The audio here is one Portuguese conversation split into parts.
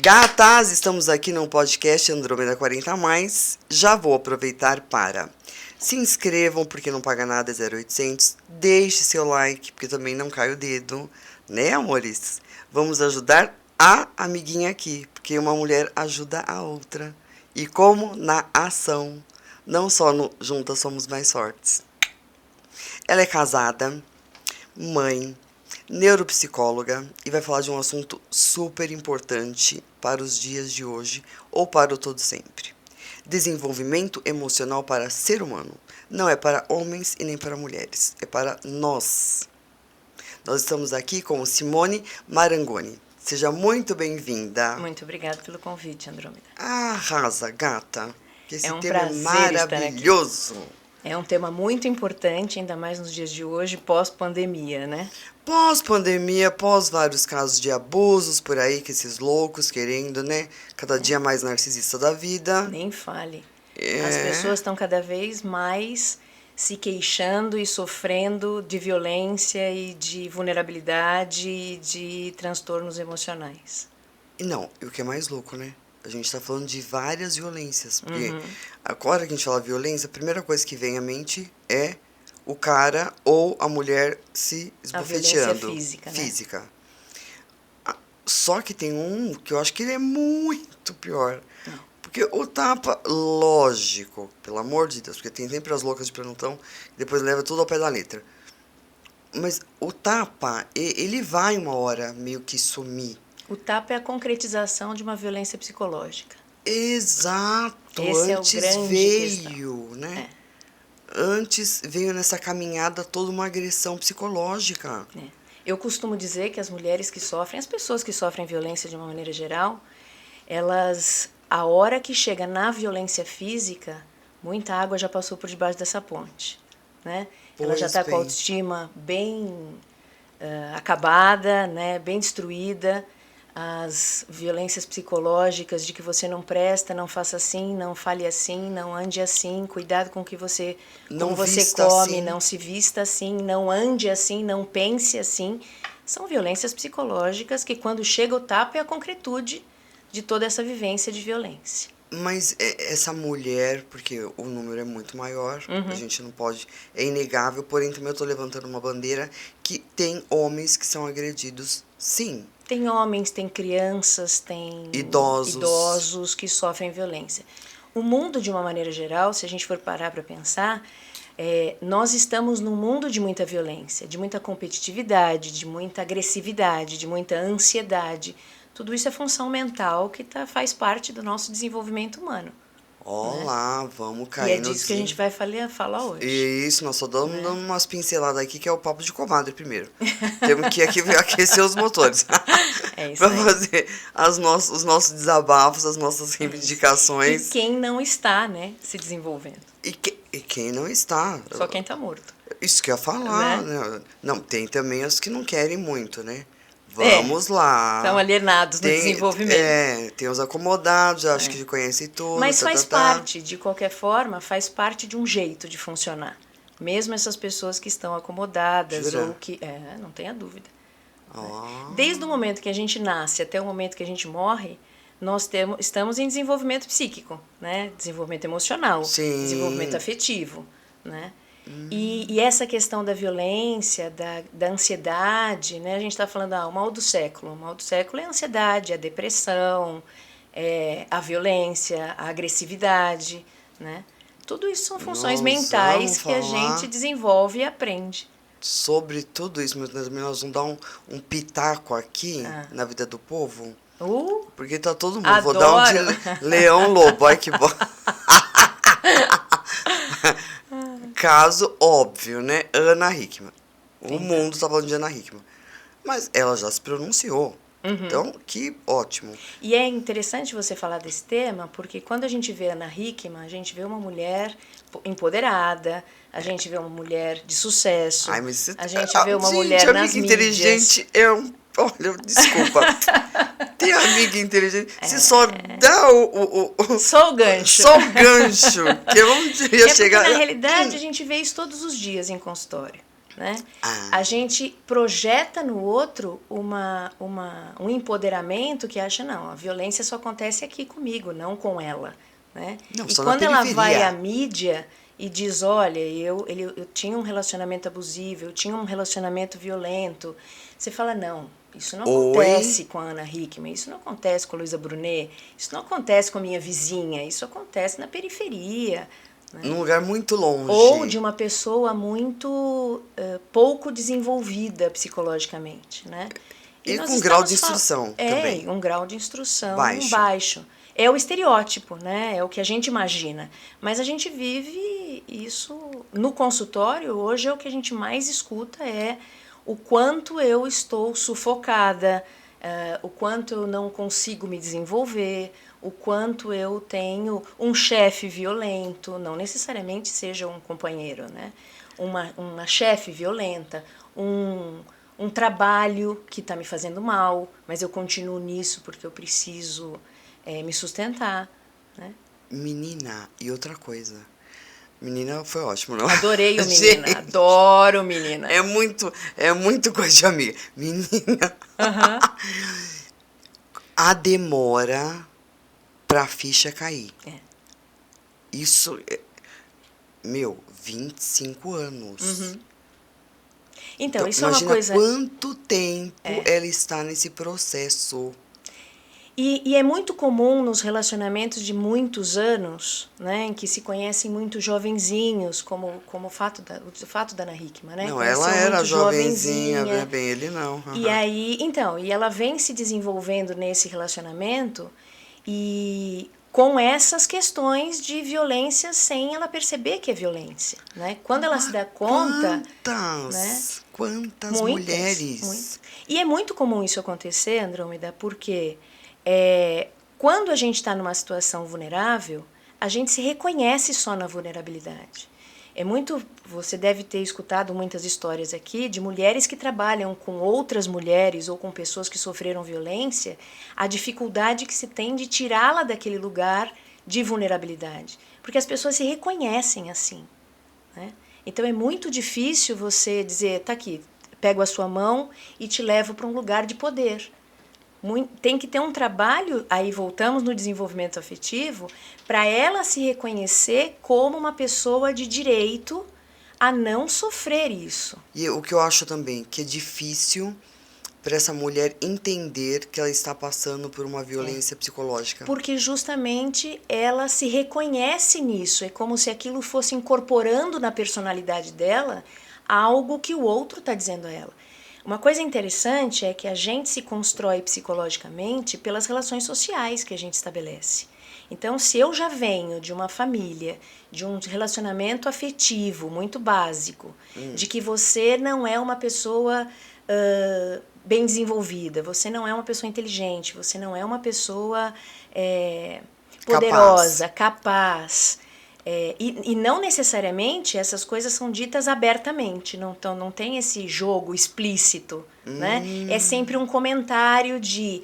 Gatas, estamos aqui no podcast Andrômeda 40+. Já vou aproveitar para se inscrevam, porque não paga nada, é 0800. Deixe seu like, porque também não cai o dedo, né, amores? Vamos ajudar a amiguinha aqui, porque uma mulher ajuda a outra. E como? Na ação. Não só no juntas somos mais fortes. Ela é casada, mãe, neuropsicóloga e vai falar de um assunto super importante para os dias de hoje ou para o todo sempre. Desenvolvimento emocional para ser humano. Não é para homens e nem para mulheres, é para nós. Nós estamos aqui com Simone Marangoni. Seja muito bem-vinda. Muito obrigada pelo convite, Andrômeda. Arrasa, gata. Esse É um tema é prazer maravilhoso. estar aqui. É um tema muito importante, ainda mais nos dias de hoje, pós-pandemia, né? Pós-pandemia, pós vários casos de abusos por aí, que esses loucos querendo, né? Cada dia mais narcisista da vida. Nem fale. As pessoas estão cada vez mais se queixando e sofrendo de violência e de vulnerabilidade e de transtornos emocionais. Não, e o que é mais louco, né? A gente está falando de várias violências. Porque agora que a gente fala violência, a primeira coisa que vem à mente é o cara ou a mulher se esbofeteando. A violência física, né? Só que tem um que eu acho que ele é muito pior. Não. Porque o tapa, lógico, pelo amor de Deus, porque tem sempre as loucas de plantão e depois leva tudo ao pé da letra. Mas o tapa, ele vai uma hora meio que sumir. O tapa é a concretização de uma violência psicológica. Exato. Esse antes é o grande veio, questão. Né? Antes veio nessa caminhada toda uma agressão psicológica. Eu costumo dizer que as mulheres que sofrem, as pessoas que sofrem violência de uma maneira geral, elas, a hora que chega na violência física, muita água já passou por debaixo dessa ponte, né? Ela já está com a autoestima bem acabada, né? Bem destruída. As violências psicológicas de que você não presta, não faça assim, não fale assim, não ande assim, cuidado com o que você, como você come, assim. Não se vista assim, não ande assim, não pense assim. São violências psicológicas que quando chega o tapa é a concretude de toda essa vivência de violência. Mas essa mulher, porque o número é muito maior, a gente não pode, é inegável, porém também eu estou levantando uma bandeira que tem homens que são agredidos, sim. Tem homens, tem crianças, tem idosos que sofrem violência. O mundo, de uma maneira geral, se a gente for parar para pensar, nós estamos num mundo de muita violência, de muita competitividade, de muita agressividade, de muita ansiedade. Tudo isso é função mental que faz parte do nosso desenvolvimento humano. Olá, né? Vamos cair. E é disso que a gente vai falar hoje. Isso, nós só damos umas pinceladas aqui, que é o papo de comadre primeiro. Temos que aquecer os motores. É isso para aí. fazer os nossos desabafos, as nossas reivindicações. E quem não está, né, se desenvolvendo. E quem não está. Só quem está morto. Isso que eu ia falar, né? Não, tem também os que não querem muito, né? Vamos lá. Estão alienados no desenvolvimento. Tem os acomodados, acho que conhecem tudo. Mas faz parte, de qualquer forma, faz parte de um jeito de funcionar. Mesmo essas pessoas que estão acomodadas. Jura? Ou que... não tenha dúvida. Desde o momento que a gente nasce até o momento que a gente morre, nós estamos em desenvolvimento psíquico, né? Desenvolvimento emocional, Sim. Desenvolvimento afetivo, né? E essa questão da violência, da ansiedade, né? A gente está falando, o mal do século. O mal do século é a ansiedade, a depressão, a violência, a agressividade, né? Tudo isso são funções mentais que a gente desenvolve e aprende. Sobre tudo isso, nós vamos dar um pitaco aqui na vida do povo. Porque tá todo mundo. Adoro. Vou dar um de Leão Lobo. Ai, que bom. Caso óbvio, né? Ana Hickman. O mundo tá falando de Ana Hickman. Mas ela já se pronunciou. Então, que ótimo. E é interessante você falar desse tema, porque quando a gente vê Ana Hickman, a gente vê uma mulher empoderada, a gente vê uma mulher de sucesso, Ai, mas a gente vê uma mulher nas mídias. Inteligente é um Olha, desculpa. Tem amiga inteligente. Você só dá Só o gancho. Só o gancho. Que eu não ia chegar. Porque, na realidade, a gente vê isso todos os dias em consultório. Né? A gente projeta no outro um empoderamento que acha, não, a violência só acontece aqui comigo, não com ela. Né? Não, e só quando na ela periferia. vai à mídia e diz, olha, eu tinha um relacionamento abusivo, eu tinha um relacionamento violento, você fala, não, isso não acontece com a Ana Hickman, isso não acontece com a Luísa Brunet, isso não acontece com a minha vizinha, isso acontece na periferia. Né? Num lugar muito longe. Ou de uma pessoa muito pouco desenvolvida psicologicamente. Né? E com grau de instrução também. Um grau de instrução baixo. É o estereótipo, né? É o que a gente imagina. Mas a gente vive isso no consultório. Hoje é o que a gente mais escuta é o quanto eu estou sufocada, o quanto eu não consigo me desenvolver, o quanto eu tenho um chefe violento, não necessariamente seja um companheiro, né? Uma chefe violenta, um trabalho que está me fazendo mal, mas eu continuo nisso porque eu preciso me sustentar. Né? Menina, e outra coisa. Menina foi ótimo, não? Adorei o menina, gente, adoro menina. É muito coisa de amiga. Menina. A demora pra ficha cair. Isso, 25 anos. Então, isso é uma imagina coisa... quanto tempo ela está nesse processo. E é muito comum nos relacionamentos de muitos anos, né, em que se conhecem muito jovenzinhos, como o fato da Ana Hickman, né? Não, ela era jovenzinha, bem ele não. E aí, então, e ela vem se desenvolvendo nesse relacionamento e com essas questões de violência sem ela perceber que é violência, né? Quando ela se dá conta... Quantas mulheres? Muitas. E é muito comum isso acontecer, Andrômeda, porque... quando a gente está numa situação vulnerável, a gente se reconhece só na vulnerabilidade. Você deve ter escutado muitas histórias aqui de mulheres que trabalham com outras mulheres ou com pessoas que sofreram violência, a dificuldade que se tem de tirá-la daquele lugar de vulnerabilidade, porque as pessoas se reconhecem assim. Né? Então é muito difícil você dizer, tá aqui, pego a sua mão e te levo para um lugar de poder. Tem que ter um trabalho, aí voltamos no desenvolvimento afetivo, para ela se reconhecer como uma pessoa de direito a não sofrer isso. E o que eu acho também, que é difícil para essa mulher entender que ela está passando por uma violência psicológica. Porque justamente ela se reconhece nisso, é como se aquilo fosse incorporando na personalidade dela algo que o outro está dizendo a ela. Uma coisa interessante é que a gente se constrói psicologicamente pelas relações sociais que a gente estabelece. Então, se eu já venho de uma família, de um relacionamento afetivo muito básico, de que você não é uma pessoa bem desenvolvida, você não é uma pessoa inteligente, você não é uma pessoa poderosa, capaz. E não necessariamente essas coisas são ditas abertamente, não tem esse jogo explícito, né? É sempre um comentário de,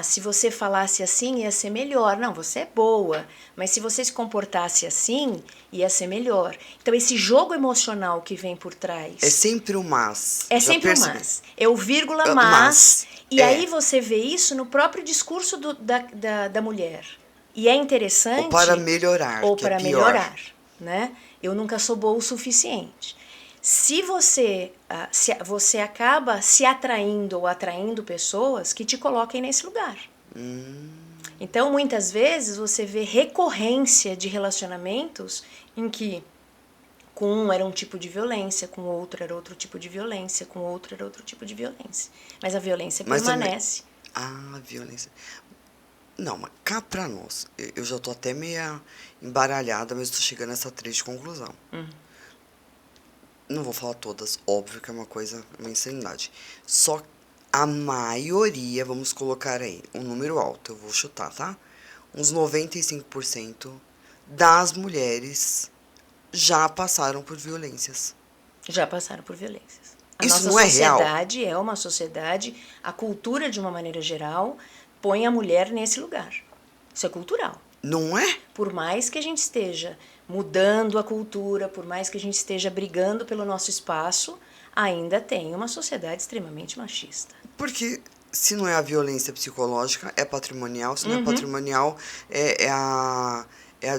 se você falasse assim ia ser melhor. Não, você é boa, mas se você se comportasse assim, ia ser melhor. Então esse jogo emocional que vem por trás... É sempre o mas. É sempre o mas. É o vírgula mas. E aí você vê isso no próprio discurso da mulher. E é interessante... Ou para melhorar, ou que para é pior. melhorar, né? Eu nunca sou boa o suficiente. Se você acaba se atraindo ou atraindo pessoas que te coloquem nesse lugar. Então, muitas vezes, você vê recorrência de relacionamentos em que com um era um tipo de violência, com o outro era outro tipo de violência, com o outro era outro tipo de violência. Mas a violência permanece. A violência... Não, mas cá pra nós, eu já tô até meio embaralhada, mas tô chegando a essa triste conclusão. Não vou falar todas, óbvio que é uma insanidade. Só a maioria, vamos colocar aí, um número alto, eu vou chutar, tá? Uns 95% das mulheres já passaram por violências. Já passaram por violências. A Isso nossa não é real? sociedade é uma sociedade, a cultura, de uma maneira geral, põe a mulher nesse lugar. Isso é cultural. Não é? Por mais que a gente esteja mudando a cultura, por mais que a gente esteja brigando pelo nosso espaço, ainda tem uma sociedade extremamente machista. Porque se não é a violência psicológica, é patrimonial. Se não Uhum. é patrimonial, é a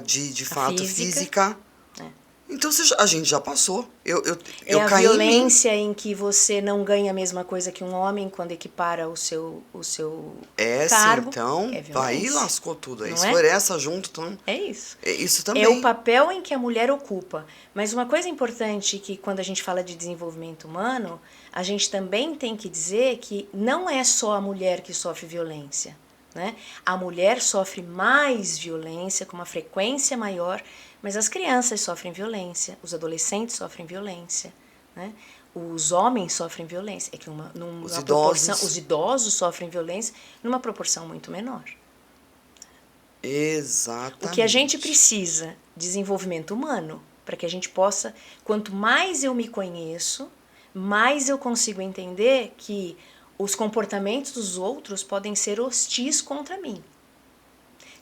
de fato física. É. Então a gente já passou. Eu É a caí em mim. violência em que você não ganha a mesma coisa que um homem quando equipara o seu cargo. Então, É aí violência. lascou tudo. Aí, Não se é? for essa junto, então. É isso. É isso também. É o papel em que a mulher ocupa. Mas uma coisa importante que quando a gente fala de desenvolvimento humano, a gente também tem que dizer que não é só a mulher que sofre violência. Né? A mulher sofre mais violência, com uma frequência maior, mas as crianças sofrem violência, os adolescentes sofrem violência, né? Os homens sofrem violência. É que os idosos sofrem violência numa proporção muito menor. Exatamente. O que a gente precisa, desenvolvimento humano, para que a gente possa, quanto mais eu me conheço, mais eu consigo entender que os comportamentos dos outros podem ser hostis contra mim.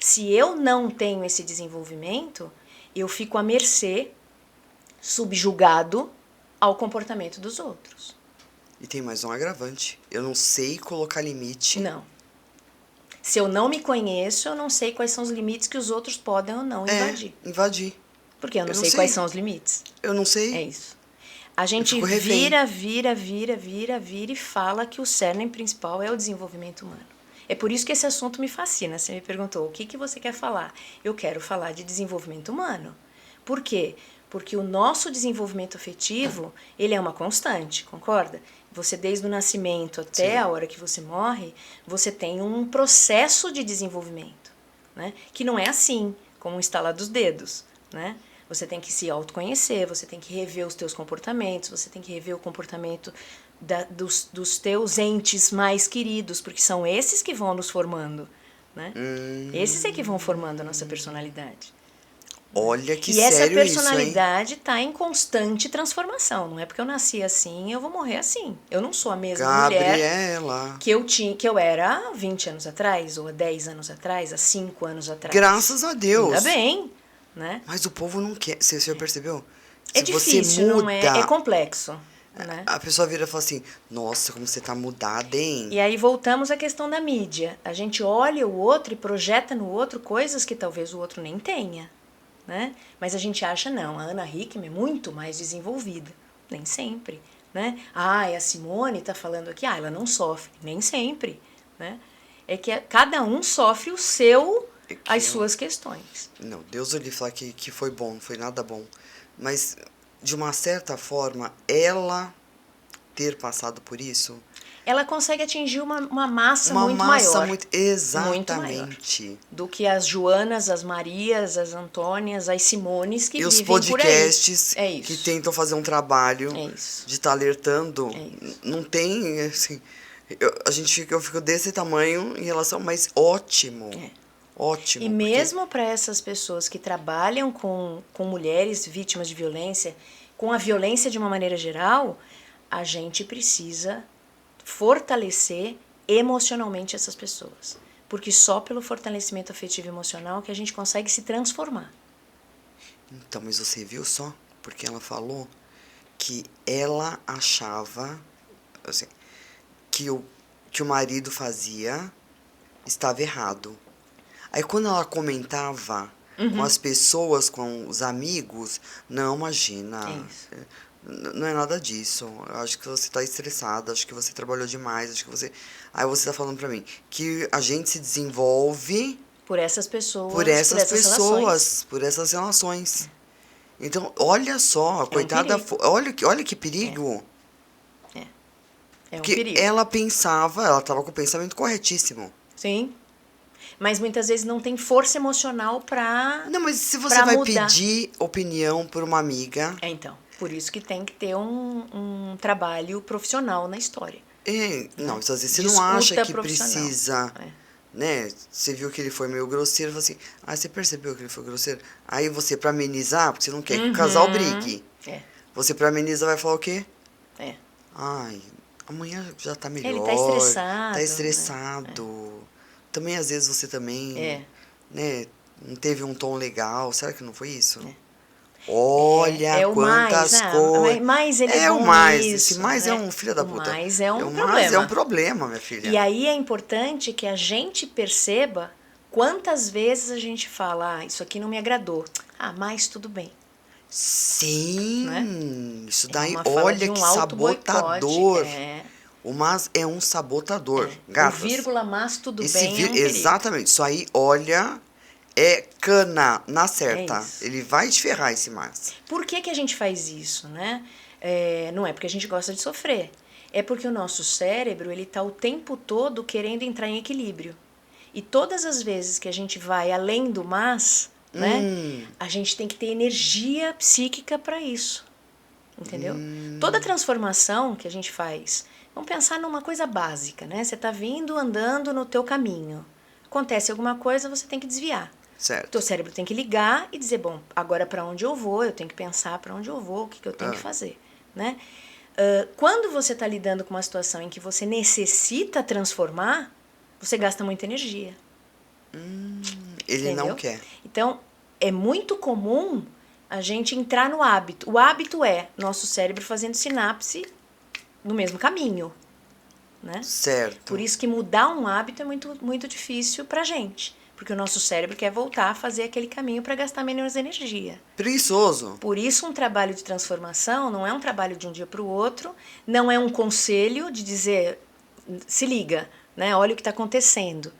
Se eu não tenho esse desenvolvimento, eu fico à mercê, subjugado ao comportamento dos outros. E tem mais um agravante. Eu não sei colocar limite. Não. Se eu não me conheço, eu não sei quais são os limites que os outros podem ou não invadir. Invadir. Porque eu não sei quais são os limites. Eu não sei. É isso. A gente vira e fala que o cerne principal é o desenvolvimento humano. É por isso que esse assunto me fascina. Você me perguntou, o que você quer falar? Eu quero falar de desenvolvimento humano. Por quê? Porque o nosso desenvolvimento afetivo, ele é uma constante, concorda? Você, desde o nascimento até a hora que você morre, você tem um processo de desenvolvimento, né? Que não é assim, como um estalar dos dedos, né? Você tem que se autoconhecer, você tem que rever os teus comportamentos, você tem que rever o comportamento dos teus entes mais queridos, porque são esses que vão nos formando, né? Esses é que vão formando a nossa personalidade. Olha que e sério essa isso, personalidade está em constante transformação. Não é porque eu nasci assim, eu vou morrer assim. Eu não sou a mesma mulher que eu era há 20 anos atrás, ou há 10 anos atrás, há 5 anos atrás. Graças a Deus. Ainda bem, né? Mas o povo não quer. Você já percebeu? É Se difícil, você muda, não é? É complexo. Né? A pessoa vira e fala assim, nossa, como você tá mudada, hein? E aí voltamos à questão da mídia. A gente olha o outro e projeta no outro coisas que talvez o outro nem tenha. Né? Mas a gente acha, não, a Ana Hickman é muito mais desenvolvida. Nem sempre. Né? A Simone está falando aqui, ela não sofre. Nem sempre. Né? É que cada um sofre as suas questões. Não, Deus lhe falar que foi bom, não foi nada bom. Mas, de uma certa forma, ela ter passado por isso... Ela consegue atingir uma massa muito maior. Exatamente. Muito maior do que as Joanas, as Marias, as Antônias, as Simones que vivem por aí. E os podcasts é que tentam fazer um trabalho de estar alertando. Não tem, assim... Eu fico desse tamanho em relação... Mas ótimo. Ótimo. E mesmo para essas pessoas que trabalham com mulheres vítimas de violência, com a violência de uma maneira geral, a gente precisa fortalecer emocionalmente essas pessoas. Porque só pelo fortalecimento afetivo e emocional que a gente consegue se transformar. Então, mas você viu só? Porque ela falou que ela achava assim, que o marido fazia estava errado. Aí quando ela comentava com as pessoas, com os amigos, não, imagina, não é nada disso. Eu acho que você está estressada, acho que você trabalhou demais, acho que você... Aí você está falando para mim que a gente se desenvolve... Por essas pessoas, por essas relações. Então, olha só, coitada... Olha que perigo. É um perigo. Ela pensava, ela estava com o pensamento corretíssimo. Sim. Mas muitas vezes não tem força emocional para Não, mas se você vai pedir opinião por uma amiga... Então, por isso que tem que ter um trabalho profissional na história. Não, às vezes você não acha que precisa... Né? Você viu que ele foi meio grosseiro, falou assim, você percebeu que ele foi grosseiro? Aí você, pra amenizar, porque você não quer que o casal brigue. Você, pra amenizar, vai falar o quê? Ai, amanhã já tá melhor. Ele tá estressado. Tá Né? estressado. Também, às vezes, você também, né, não teve um tom legal. Será que não foi isso? Olha o mais, quantas né? coisas. Mais ele é O bom mais. nisso, Esse mais é né? um filho da O puta. mais é um O problema. mais é um problema, minha filha. E aí é importante que a gente perceba quantas vezes a gente fala, isso aqui não me agradou. Mas tudo bem. Sim, Né? isso daí, uma fala de olha um que auto-boicote, sabotador. O mas é um sabotador, O gatas. vírgula, mas tudo bem é um perigo. Exatamente, isso aí, olha, é cana na certa. isso. Ele vai te ferrar esse mas. Por que a gente faz isso, né? Não é porque a gente gosta de sofrer. É porque o nosso cérebro, ele tá o tempo todo querendo entrar em equilíbrio. E todas as vezes que a gente vai além do mas, né? A gente tem que ter energia psíquica para isso. Entendeu? Toda transformação que a gente faz, vamos pensar numa coisa básica, né? Você tá vindo, andando no teu caminho. Acontece alguma coisa, você tem que desviar. Certo. Teu cérebro tem que ligar e dizer, bom, agora para onde eu vou, eu tenho que pensar para onde eu vou, o que eu tenho que fazer, né? Quando você está lidando com uma situação em que você necessita transformar, você gasta muita energia. Ele Entendeu? não quer. Então, é muito comum a gente entrar no hábito. O hábito é nosso cérebro fazendo sinapse no mesmo caminho, né? Certo. Por isso que mudar um hábito é muito, muito difícil pra gente. Porque o nosso cérebro quer voltar a fazer aquele caminho para gastar menos energia. Preguiçoso. Por isso, um trabalho de transformação não é um trabalho de um dia para o outro, não é um conselho de dizer, se liga, né? Olha o que está acontecendo.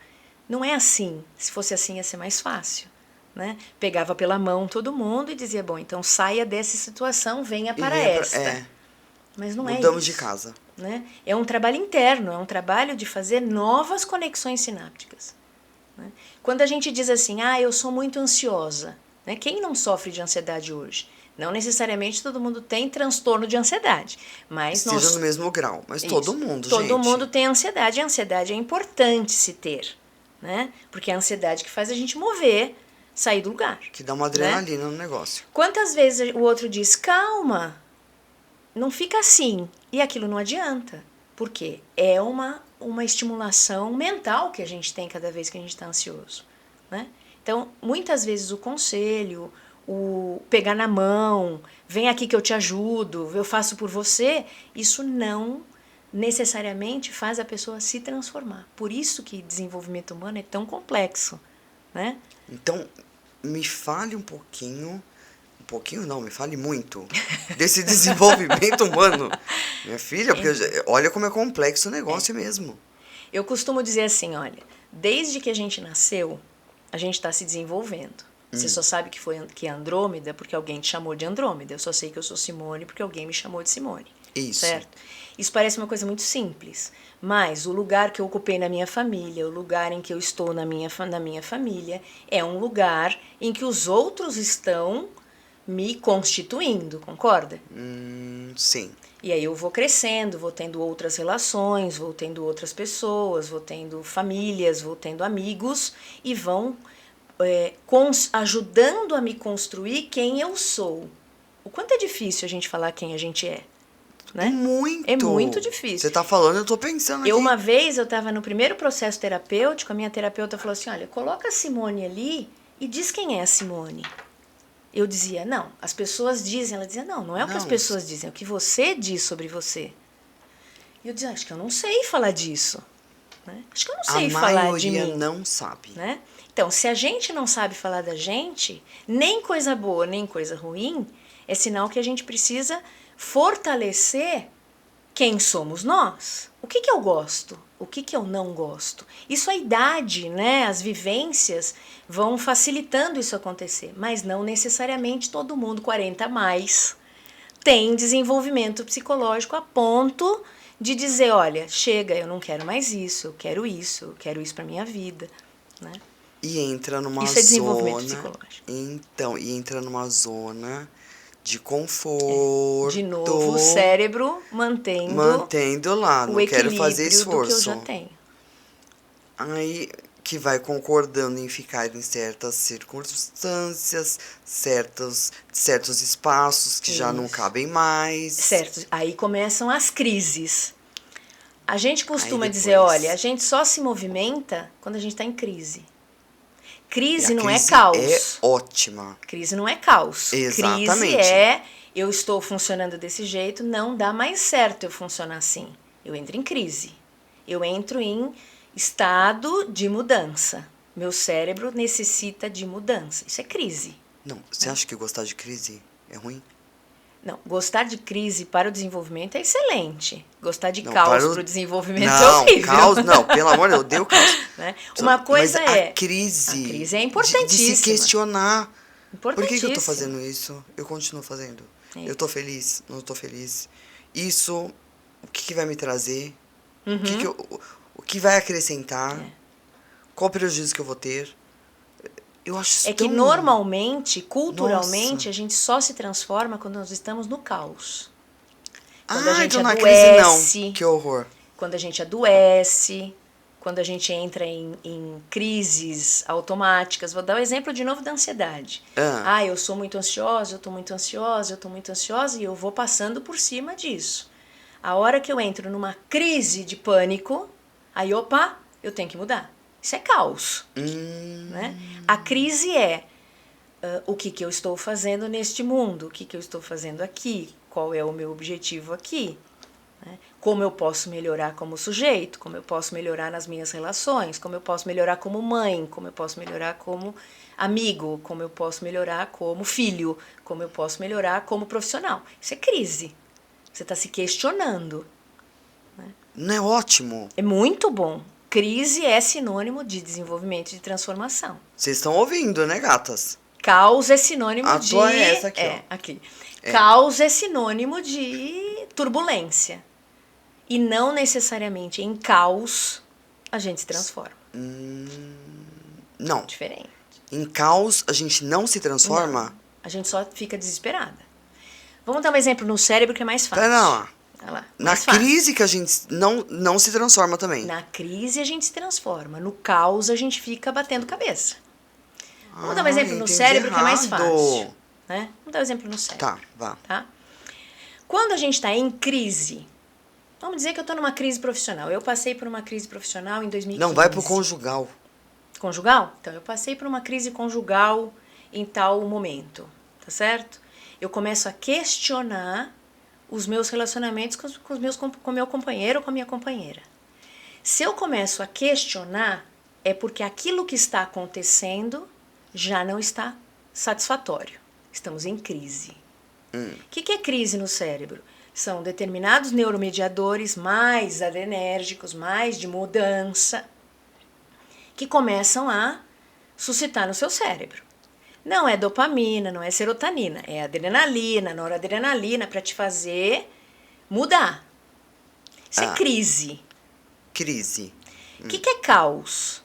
Não é assim. Se fosse assim, ia ser mais fácil. Né? Pegava pela mão todo mundo e dizia, bom, então saia dessa situação, venha para esta. Mas não Mudamos é isso. de casa. Né? É um trabalho interno, é um trabalho de fazer novas conexões sinápticas. Né? Quando a gente diz assim, eu sou muito ansiosa, né? Quem não sofre de ansiedade hoje? Não necessariamente todo mundo tem transtorno de ansiedade, mas esteja no mesmo grau, mas todo mundo, gente. Todo mundo tem ansiedade, e a ansiedade é importante se ter, né? Porque é a ansiedade que faz a gente mover, sair do lugar. Que dá uma adrenalina no negócio. Quantas vezes o outro diz, calma, não fica assim, e aquilo não adianta. Por quê? É uma estimulação mental que a gente tem cada vez que a gente está ansioso. Né? Então, muitas vezes o conselho, o pegar na mão, vem aqui que eu te ajudo, eu faço por você, isso não necessariamente faz a pessoa se transformar. Por isso que desenvolvimento humano é tão complexo. Né? Então, me fale um pouquinho não, me fale muito desse desenvolvimento humano, minha filha, porque olha como é complexo o negócio mesmo. Eu costumo dizer assim, olha, desde que a gente nasceu, a gente está se desenvolvendo. Você só sabe que é Andrômeda porque alguém te chamou de Andrômeda. Eu só sei que eu sou Simone porque alguém me chamou de Simone. Isso. Certo? Isso parece uma coisa muito simples, mas o lugar que eu ocupei na minha família, o lugar em que eu estou na minha família, é um lugar em que os outros estão me constituindo, concorda? Sim. E aí eu vou crescendo, vou tendo outras relações, vou tendo outras pessoas, vou tendo famílias, vou tendo amigos e vão ajudando a me construir quem eu sou. O quanto é difícil a gente falar quem a gente é. Né? Muito. É muito difícil. Você tá falando, eu tô pensando aqui. Uma vez eu estava no primeiro processo terapêutico, a minha terapeuta falou assim, olha, coloca a Simone ali e diz quem é a Simone. Eu dizia, não, as pessoas dizem. Ela dizia, não é o que as pessoas dizem, é o que você diz sobre você. E eu dizia, acho que eu não sei falar disso. Né? Acho que eu não sei falar de mim. A maioria não sabe. Né? Então, se a gente não sabe falar da gente, nem coisa boa, nem coisa ruim, é sinal que a gente precisa fortalecer quem somos nós. O que eu gosto? O que eu não gosto? Isso a idade, né? As vivências vão facilitando isso acontecer, mas não necessariamente todo mundo 40 a mais tem desenvolvimento psicológico a ponto de dizer, olha, chega, eu não quero mais isso, eu quero isso para minha vida, né? E entra numa isso é desenvolvimento psicológico. Então, e entra numa zona de conforto. De novo, o cérebro mantendo lá, não quero fazer esforço. do que eu já tenho. Aí, que vai concordando em ficar em certas circunstâncias, certos espaços que já não Isso. cabem mais. Certo, aí começam as crises. A gente costuma Aí dizer, depois- olha, a gente só se movimenta quando a gente está em crise. E Crise a não é crise caos. é ótima. Crise não é caos. Exatamente. Crise é, eu estou funcionando desse jeito, não dá mais certo eu funcionar assim. Eu entro em crise. Eu entro em estado de mudança. Meu cérebro necessita de mudança. Isso é crise. Não, você acha que gostar de crise é ruim? Não, gostar de crise para o desenvolvimento é excelente. Gostar de Não, caos para o- para o desenvolvimento é Não, horrível. caos, não, pelo amor de Deus, eu odeio caos. Né? Uma coisa Mas é... a crise é de se importantíssima. questionar. Por que eu tô Importantíssima. fazendo isso? Eu continuo fazendo. É. Eu tô feliz? Não tô feliz? Isso, o que vai me trazer? O que vai acrescentar? Qual o prejuízo que eu vou ter? Eu acho isso É que tão... normalmente, culturalmente, Nossa. a gente só se transforma quando nós estamos no caos. Quando a Ah, gente então na adoece, crise não. Que horror. quando a gente adoece, quando a gente entra em crises automáticas. Vou dar o exemplo de novo da ansiedade. Eu sou muito ansiosa, eu tô muito ansiosa, eu tô muito ansiosa e eu vou passando por cima disso. A hora que eu entro numa crise de pânico, aí, opa, eu tenho que mudar. Isso é caos. Né? A crise é o que eu estou fazendo neste mundo, o que eu estou fazendo aqui, qual é o meu objetivo aqui, né? Como eu posso melhorar como sujeito, como eu posso melhorar nas minhas relações, como eu posso melhorar como mãe, como eu posso melhorar como amigo, como eu posso melhorar como filho, como eu posso melhorar como profissional. Isso é crise. Você está se questionando. Não é ótimo? É muito bom. Crise é sinônimo de desenvolvimento e de transformação. Vocês estão ouvindo, né, gatas? Caos é sinônimo A de... tua é essa aqui, ó. aqui. Caos é sinônimo de turbulência. E não necessariamente em caos a gente se transforma. Não. Diferente. Em caos, a gente não se transforma? Não. A gente só fica desesperada. Vamos dar um exemplo no cérebro que é mais fácil. Pera lá. Olha lá, Na mais fácil. crise que a gente não se transforma também. Na crise a gente se transforma. No caos a gente fica batendo cabeça. Vamos dar um exemplo no entendi cérebro que é mais errado. fácil. Né? Vamos dar um exemplo no cérebro. Tá, vá. Tá? Quando a gente está em crise, vamos dizer que eu estou numa crise profissional. Eu passei por uma crise profissional em 2015. Não, vai pro conjugal. Conjugal? Então, eu passei por uma crise conjugal em tal momento, tá certo? Eu começo a questionar os meus relacionamentos com meu companheiro ou com a minha companheira. Se eu começo a questionar, é porque aquilo que está acontecendo já não está satisfatório. Estamos em crise. O que é crise no cérebro? São determinados neuromediadores mais adrenérgicos, mais de mudança, que começam a suscitar no seu cérebro. Não é dopamina, não é serotonina, é adrenalina, noradrenalina para te fazer mudar. Isso é crise. Crise. O que é caos?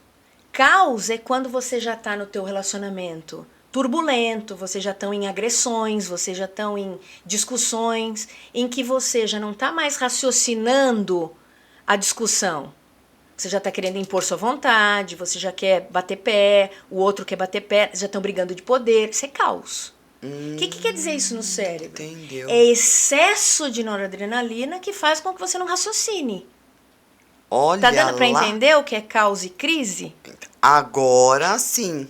Caos é quando você já está no teu relacionamento turbulento, vocês já estão em agressões, vocês já estão em discussões, em que você já não está mais raciocinando a discussão. Você já está querendo impor sua vontade, você já quer bater pé, o outro quer bater pé, já estão brigando de poder. Isso é caos. O que quer dizer isso no cérebro? Entendeu. É excesso de noradrenalina que faz com que você não raciocine. Olha Tá dando para lá. entender o que é caos e crise? Agora sim.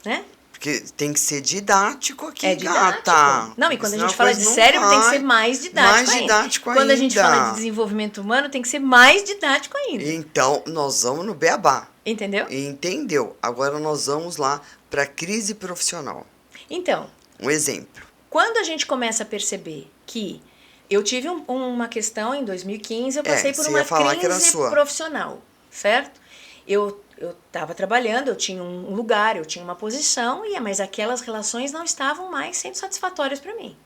Né? Porque tem que ser didático aqui, É didático. gata. Não, e quando a Senão gente fala coisa de não cérebro, tem que vai. ser mais didático Mais ainda. didático Quando a gente ainda. fala de desenvolvimento humano, tem que ser mais didático ainda. Então, nós vamos no beabá. Entendeu? Entendeu? Agora nós vamos lá para crise profissional. Então, Um exemplo. quando a gente começa a perceber que eu tive uma questão em 2015, eu passei por você uma ia falar que era crise sua. profissional, certo? Eu estava trabalhando, eu tinha um lugar, eu tinha uma posição, mas aquelas relações não estavam mais sendo satisfatórias para mim.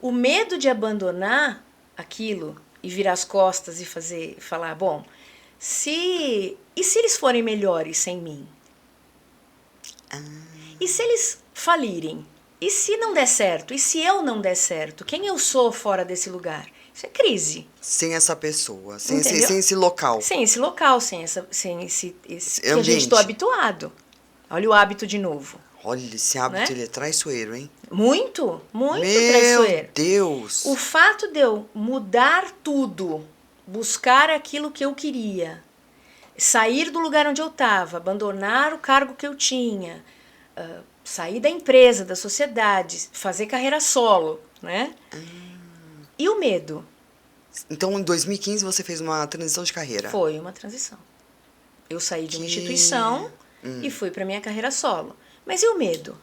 O medo de abandonar aquilo e virar as costas e falar, bom, e se eles forem melhores sem mim? E se eles falirem? E se não der certo? E se eu não der certo? Quem eu sou fora desse lugar? Isso é crise. Sem essa pessoa, sem Entendeu? esse local. Sem esse local, sem esse que a gente ambiente. está habituado. Olha o hábito de novo. Olha, esse hábito, Né? ele é traiçoeiro, hein? Muito, muito Meu traiçoeiro. Deus! O fato de eu mudar tudo, buscar aquilo que eu queria, sair do lugar onde eu estava, abandonar o cargo que eu tinha, sair da empresa, da sociedade, fazer carreira solo, né? E o medo? Então, em 2015, você fez uma transição de carreira. Foi uma transição. Eu saí de uma instituição e fui para minha carreira solo. Mas e o medo?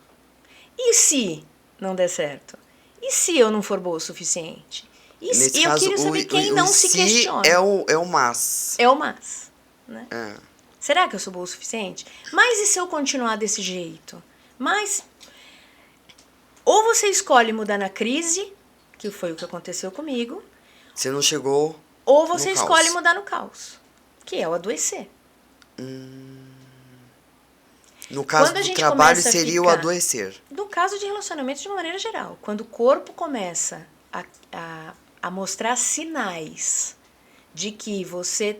E se não der certo? E se eu não for boa o suficiente? Nesse E eu caso, queria saber quem não se se questiona. é o mas. É o mas. Né? É. Será que eu sou boa o suficiente? Mas e se eu continuar desse jeito? Mas ou você escolhe mudar na crise, que foi o que aconteceu comigo, Você não chegou ou você no escolhe caos. mudar no caos, que é o adoecer. No caso Quando a do gente trabalho, começa a seria o ficar- adoecer. No caso de relacionamentos de uma maneira geral, quando o corpo começa a mostrar sinais de que você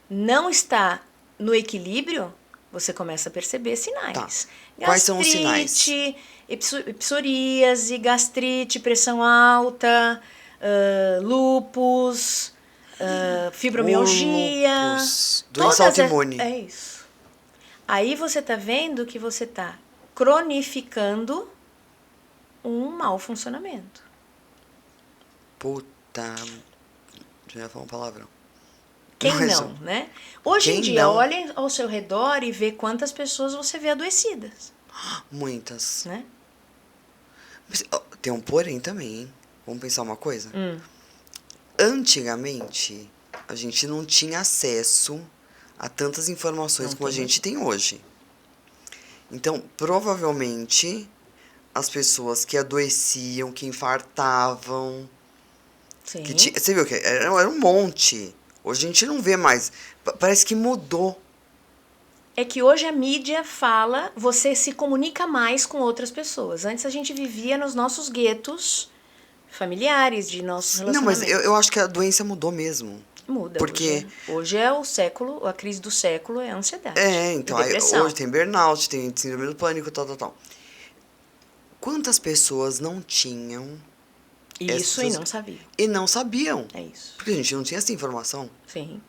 não está no equilíbrio, você começa a perceber sinais. Tá. Quais são os sinais? Gastrite, psoríase, gastrite, pressão alta, lúpus, fibromialgia. Lúpus, doença todas autoimune. É isso. Aí você tá vendo que você tá cronificando um mau funcionamento. Puta. Já ia falar um palavrão. Quem Mas- não, né? Hoje Quem em dia, não? olhem ao seu redor e vê quantas pessoas você vê adoecidas, Muitas. né? Mas, ó, tem um porém também, hein? Vamos pensar uma coisa? Hum. Antigamente, a gente não tinha acesso a tantas informações Não como a tem. gente tem hoje. Então, provavelmente, as pessoas que adoeciam, que infartavam, Sim. você viu que era um monte. Hoje a gente não vê mais. Parece que mudou. É que hoje a mídia fala, você se comunica mais com outras pessoas. Antes a gente vivia nos nossos guetos familiares, de nossos Não, mas relacionamentos. eu acho que a doença mudou mesmo. Muda. porque- Hoje é o século, a crise do século é a ansiedade. Então, e aí, depressão. hoje tem burnout, tem síndrome do pânico, tal. Quantas pessoas não tinham Isso e essas- não sabia. e não sabiam? É isso. Porque a gente não tinha essa informação. Sim.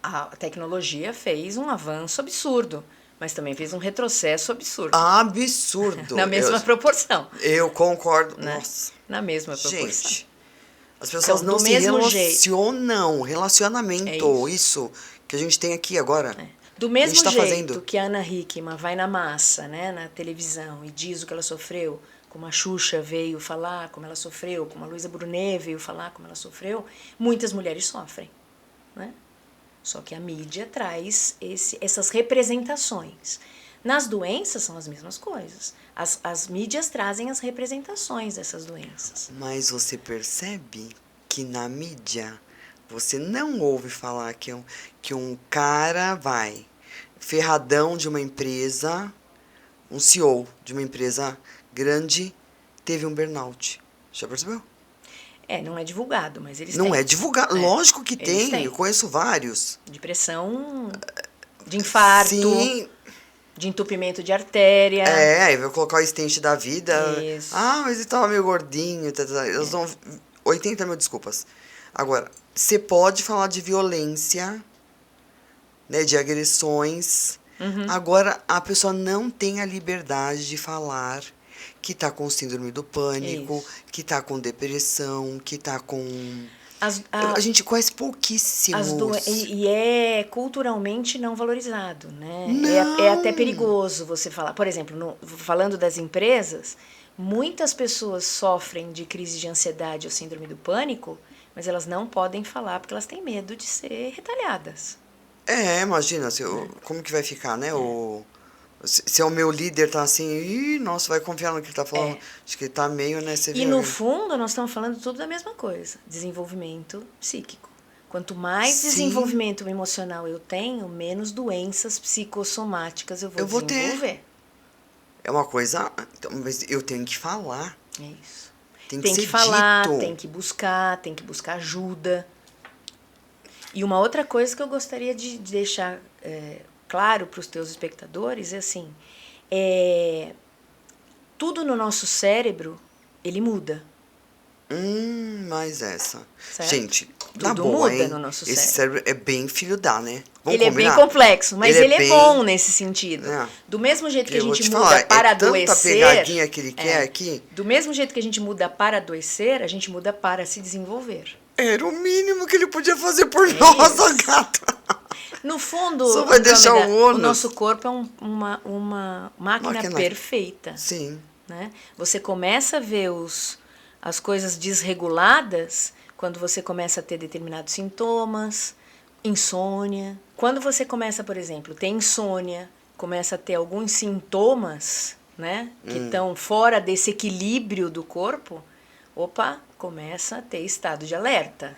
A tecnologia fez um avanço absurdo, mas também fez um retrocesso absurdo. Absurdo. na mesma proporção. Eu concordo. Né? Nossa. Na mesma proporção. Gente, as pessoas Então, não do se mesmo relacionam. Relacionamento. É isso que a gente tem aqui agora. Do mesmo gente tá jeito fazendo? que a Ana Hickman vai na massa, né, na televisão, e diz o que ela sofreu, como a Xuxa veio falar como ela sofreu, como a Luísa Brunet veio falar como ela sofreu, muitas mulheres sofrem, né? Só que a mídia traz essas representações. Nas doenças são as mesmas coisas. As mídias trazem as representações dessas doenças. Mas você percebe que na mídia você não ouve falar que um cara ferradão de uma empresa, um CEO de uma empresa grande, teve um burnout. Já percebeu? Não é divulgado, mas eles Não têm. é divulgado. Lógico que eles tem. têm. Eu conheço vários. Depressão, de infarto, Sim. de entupimento de artéria. Aí vai colocar o stent da vida. Isso. Mas ele tava meio gordinho. Eles dão 80 mil desculpas. Agora, você pode falar de violência, né, de agressões. Agora, a pessoa não tem a liberdade de falar que tá com síndrome do pânico, Isso. que tá com depressão, que tá com... A A gente conhece pouquíssimos. E é culturalmente não valorizado, né? Não. É até perigoso você falar. Por exemplo, falando das empresas, muitas pessoas sofrem de crise de ansiedade ou síndrome do pânico, mas elas não podem falar porque elas têm medo de ser retalhadas. Imagina, como que vai ficar, né? Se o meu líder tá assim, nossa, vai confiar no que ele tá falando. Acho que ele tá meio, né? Você E vê, no fundo, nós estamos falando tudo da mesma coisa: desenvolvimento psíquico. Quanto mais Sim. desenvolvimento emocional eu tenho, menos doenças psicossomáticas eu vou ter. desenvolver. É uma coisa. Então, mas eu tenho que falar. É isso. Tem que Tem que ser falar, dito. tem que buscar ajuda. E uma outra coisa que eu gostaria de deixar claro para os teus espectadores é assim, tudo no nosso cérebro, ele muda, Mais essa. certo? Gente, na Tudo boa, muda hein? no nosso Esse cérebro. cérebro é bem filho da, né? Vamos Ele é bem combinar? complexo, mas ele é bem- bom nesse sentido. É. Do mesmo jeito que a Eu vou gente te muda falar, para é tanta adoecer... pegadinha que ele quer aqui. Do mesmo jeito que a gente muda para adoecer, a gente muda para se desenvolver. Era o mínimo que ele podia fazer por nós, isso. ó, gata. No fundo, Só vai deixar Andrômeda, o ônus. nosso corpo é uma máquina perfeita. Sim. Né? Você começa a ver as coisas desreguladas quando você começa a ter determinados sintomas, insônia. Quando você começa, por exemplo, ter insônia, começa a ter alguns sintomas, né, que estão fora desse equilíbrio do corpo, começa a ter estado de alerta.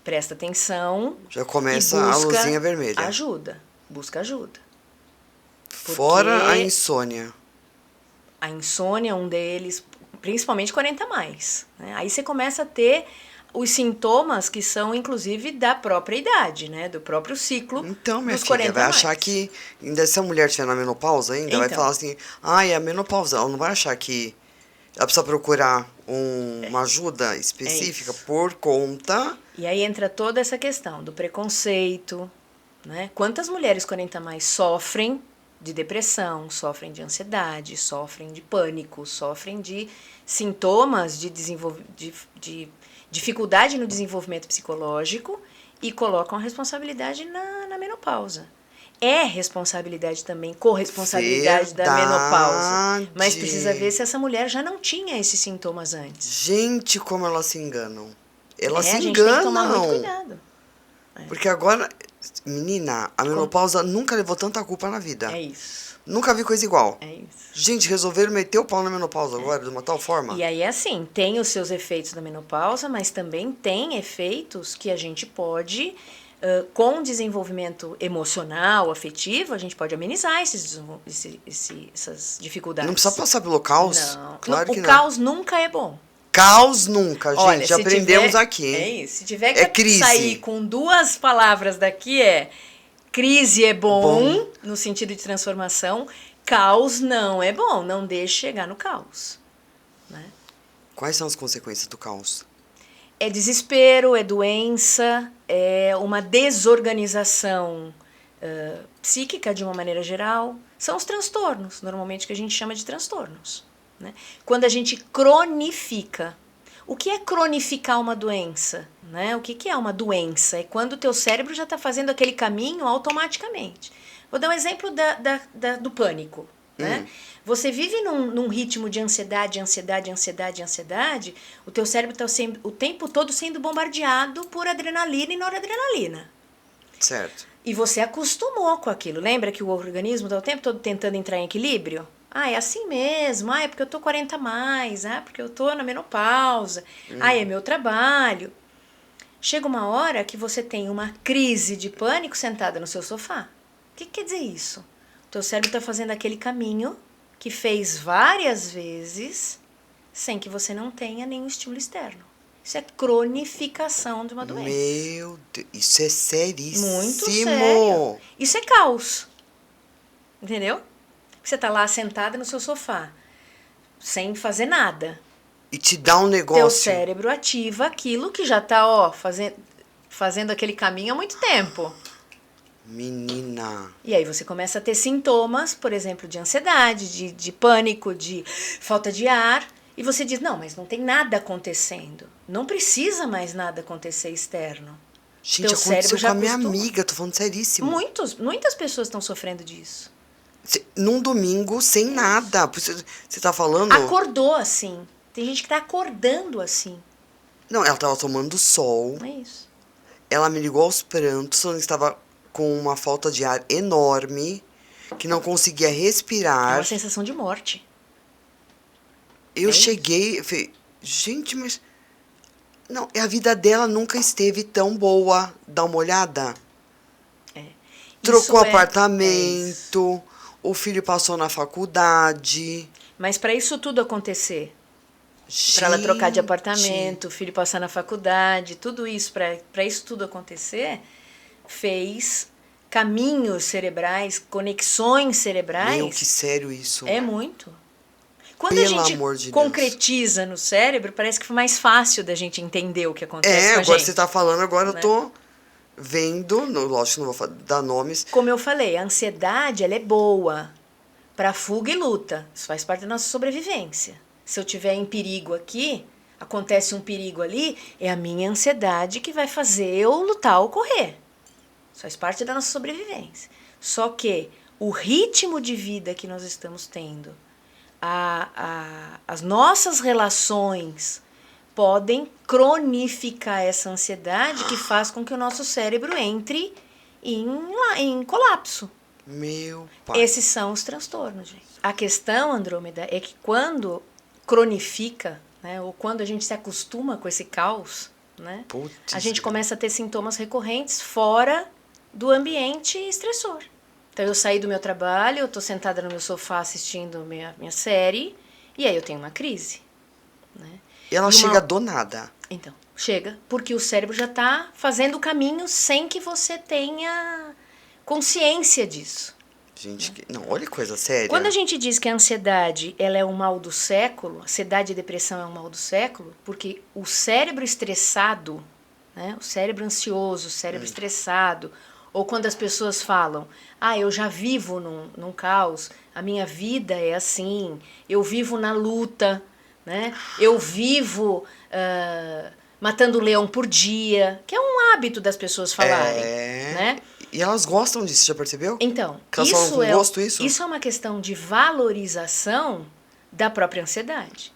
Presta atenção. Já começa e a busca luzinha vermelha. Ajuda. Busca ajuda. Fora a insônia. A insônia é um deles, principalmente 40 mais. Né? Aí você começa a ter os sintomas que são, inclusive, da própria idade, né? Do próprio ciclo Então, minha dos filha, 40 vai mais. achar que, ainda se a mulher estiver na menopausa ainda, vai Então. falar assim, é a menopausa. Ela não vai achar que ela precisa procurar uma ajuda específica por conta... E aí entra toda essa questão do preconceito, né? Quantas mulheres 40 mais sofrem de depressão, sofrem de ansiedade, sofrem de pânico, sofrem de sintomas de dificuldade no desenvolvimento psicológico e colocam a responsabilidade na menopausa. É responsabilidade também, corresponsabilidade da menopausa. Mas precisa ver se essa mulher já não tinha esses sintomas antes. Gente, como elas se enganam. Elas se a gente enganam. tem que tomar muito cuidado. Porque agora, menina, a menopausa nunca levou tanta culpa na vida. É isso. Nunca vi coisa igual. É isso. Gente, resolveram meter o pau na menopausa agora, de uma tal forma. E aí, assim, tem os seus efeitos da menopausa, mas também tem efeitos que a gente pode, com desenvolvimento emocional, afetivo, a gente pode amenizar essas dificuldades. Não precisa passar pelo caos? Não. Claro que o não. caos nunca é bom. Caos nunca, gente. Olha, Já aprendemos aqui, É hein? isso. Se tiver que crise. sair com duas palavras daqui, crise é bom, no sentido de transformação, caos não é bom. Não deixe chegar no caos. Né? Quais são as consequências do caos? É desespero, é doença, é uma desorganização psíquica de uma maneira geral. São os transtornos, normalmente, que a gente chama de transtornos. Né? Quando a gente cronifica. O que é cronificar uma doença? Né? O que é uma doença? É quando o teu cérebro já está fazendo aquele caminho automaticamente. Vou dar um exemplo do pânico. Né? Você vive num ritmo de ansiedade, o teu cérebro está o tempo todo sendo bombardeado por adrenalina e noradrenalina. Certo. E você acostumou com aquilo. Lembra que o organismo está o tempo todo tentando entrar em equilíbrio? É assim mesmo. É porque eu tô 40 mais. Porque eu tô na menopausa. É meu trabalho. Chega uma hora que você tem uma crise de pânico sentada no seu sofá. O que quer dizer isso? O teu cérebro está fazendo aquele caminho que fez várias vezes sem que você não tenha nenhum estímulo externo. Isso é cronificação de uma doença. Meu Deus, isso é seríssimo. Muito sério. Isso é caos. Entendeu? Você tá lá sentada no seu sofá, sem fazer nada. E te dá um negócio. Teu cérebro ativa aquilo que já tá, fazendo aquele caminho há muito tempo. Menina. E aí você começa a ter sintomas, por exemplo, de ansiedade, de pânico, de falta de ar. E você diz, não, mas não tem nada acontecendo. Não precisa mais nada acontecer externo. Gente, Teu cérebro aconteceu já com a minha acostuma. amiga, tô falando seríssimo. Muitas pessoas estão sofrendo disso. Num domingo, sem nada. Você tá falando? Acordou assim. Tem gente que tá acordando assim. Não, ela tava tomando sol. É isso. Ela me ligou aos prantos, falando que estava com uma falta de ar enorme, que não conseguia É respirar. uma sensação de morte. Eu cheguei, falei, gente, mas... Não, a vida dela nunca esteve tão boa. Dá uma olhada. Trocou apartamento, o filho passou na faculdade. Mas para isso tudo acontecer, Para ela trocar de Gente. apartamento, o filho passar na faculdade, tudo isso, para isso tudo acontecer, fez caminhos cerebrais, conexões cerebrais. Meu, que sério isso. É muito. Quando Pelo a gente amor de concretiza no cérebro, parece que foi mais fácil da gente entender o que acontece com a agora gente. você tá falando, agora né? eu tô vendo, lógico que não vou dar nomes. Como eu falei, a ansiedade ela é boa para fuga e luta. Isso faz parte da nossa sobrevivência. Se eu tiver em perigo aqui, acontece um perigo ali, é a minha ansiedade que vai fazer eu lutar ou correr. Isso faz parte da nossa sobrevivência. Só que o ritmo de vida que nós estamos tendo, as nossas relações podem cronificar essa ansiedade que faz com que o nosso cérebro entre em colapso. Meu pai. Esses são os transtornos, gente. A questão, Andrômeda, é que quando cronifica, né, ou quando a gente se acostuma com esse caos, né, Putz, a gente começa a ter sintomas recorrentes fora do ambiente estressor. Então eu saí do meu trabalho, eu estou sentada no meu sofá assistindo minha série, e aí eu tenho uma crise. Né? E ela chega do nada. Então, chega, porque o cérebro já está fazendo o caminho sem que você tenha consciência disso. Gente, não, olha que coisa séria. Quando a gente diz que a ansiedade ela é um mal do século, ansiedade e depressão é um mal do século, porque o cérebro estressado, né, o cérebro ansioso, o cérebro estressado, ou quando as pessoas falam, eu já vivo num caos, a minha vida é assim, eu vivo na luta, né, eu vivo matando um leão por dia, que é um hábito das pessoas falarem. Né? E elas gostam disso, já percebeu? Então, isso é uma questão de valorização da própria ansiedade.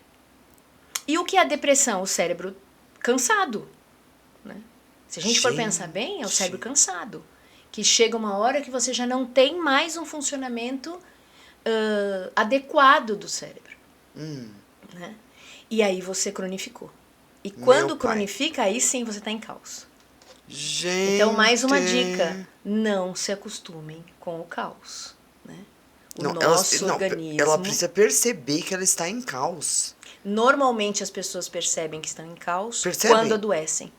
E o que é a depressão? O cérebro cansado. Né? Se a gente for pensar bem, é o cérebro cansado. Que chega uma hora que você já não tem mais um funcionamento adequado do cérebro. Né? E aí você cronificou. E quando cronifica, aí sim você está em caos. Gente. Então, mais uma dica, não se acostumem com o caos. Né? Nosso organismo... Ela precisa perceber que ela está em caos. Normalmente as pessoas percebem que estão em caos Percebem? quando adoecem.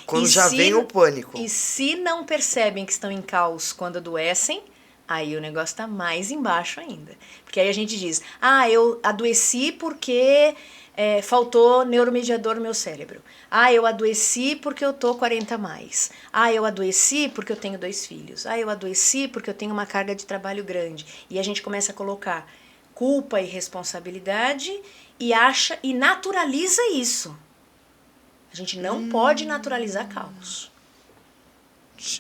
Quando já vem o pânico. E se não percebem que estão em caos quando adoecem, aí o negócio está mais embaixo ainda. Porque aí a gente diz, eu adoeci porque... faltou neuromediador no meu cérebro. Eu adoeci porque eu tô 40 a mais. Eu adoeci porque eu tenho 2 filhos. Eu adoeci porque eu tenho uma carga de trabalho grande. E a gente começa a colocar culpa e responsabilidade e naturaliza isso. A gente não pode naturalizar caos.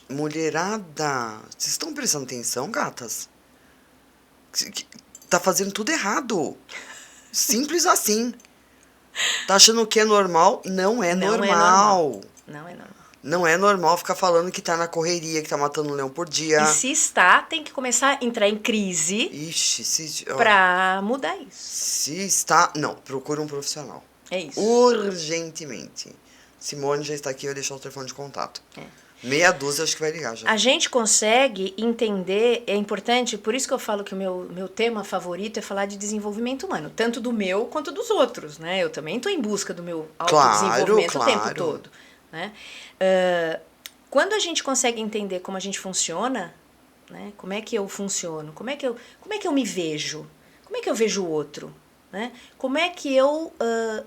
Mulherada, vocês estão prestando atenção, gatas? Tá fazendo tudo errado. Simples assim. Tá achando que é normal? Não é normal. Não é normal. Não é normal ficar falando que tá na correria, que tá matando um leão por dia. E se está, tem que começar a entrar em crise pra mudar isso. Se está... Não, procura um profissional. É isso. Urgentemente. Simone já está aqui, eu vou deixar o telefone de contato. Meia dúzia acho que vai ligar já. A gente consegue entender, é importante, por isso que eu falo que o meu tema favorito é falar de desenvolvimento humano, tanto do meu quanto dos outros, né? Eu também estou em busca do meu autodesenvolvimento o tempo todo. Né? Quando a gente consegue entender como a gente funciona, né? Como é que eu funciono, como é que eu me vejo, como é que eu vejo o outro, né? Como é que eu